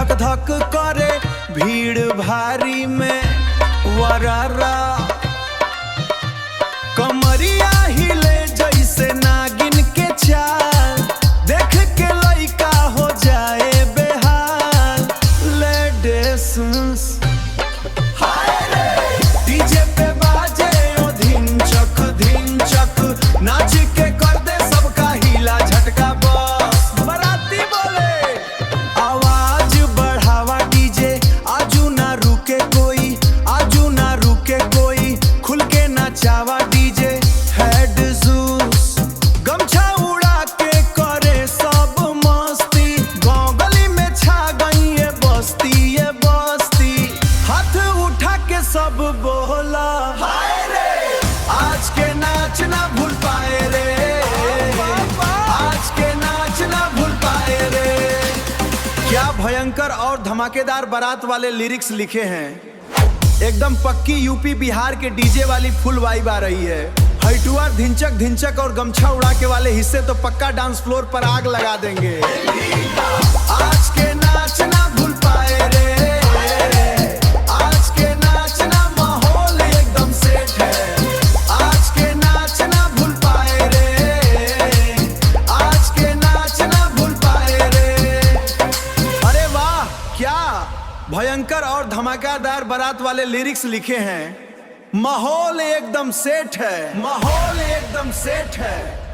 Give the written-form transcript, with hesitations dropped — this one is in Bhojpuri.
धक धक करे भीड़ भारी में वरारा, कमरिया हिले जैसे नागिन के चाल, देख के लइका हो जाए बेहाल। लेडीज डीजे पे बाजे ओ धिनचक धिनचक, नाच के कर दे सबका हिला झटका बस। बराती बोले आवाज बढ़ावा डीजे, आजू ना रुके कोई, आजू ना रुके कोई, खुल के नाचावा डीजे। हेड जूस गमछा उड़ा के करे सब मस्ती, गाँव गली में छा गई ये बस्ती ये बस्ती। हाथ उठा के सब बोला हाय रे, आज के नाच ना भूल पाए रे, आज के नाच ना भूल पाए रे। क्या भयंकर और धमाकेदार बारात वाले लिरिक्स लिखे हैं। एकदम पक्की यूपी बिहार के डीजे वाली फुल वाइब आ रही है। हइटुआ धिनचक धिनचक और गमछा उड़ा के वाले हिस्से तो पक्का डांस फ्लोर पर आग लगा देंगे। आज के नाच ना भूल पाए रे, आज के नाच ना माहौल एकदम सेट है। आज के नाच ना भूल पाए रे, आज के नाच ना भूल पाए रे। अरे वाह, क्या भयंकर और धमाकेदार बारात वाले लिरिक्स लिखे हैं। माहौल एकदम सेट है, माहौल एकदम सेट है।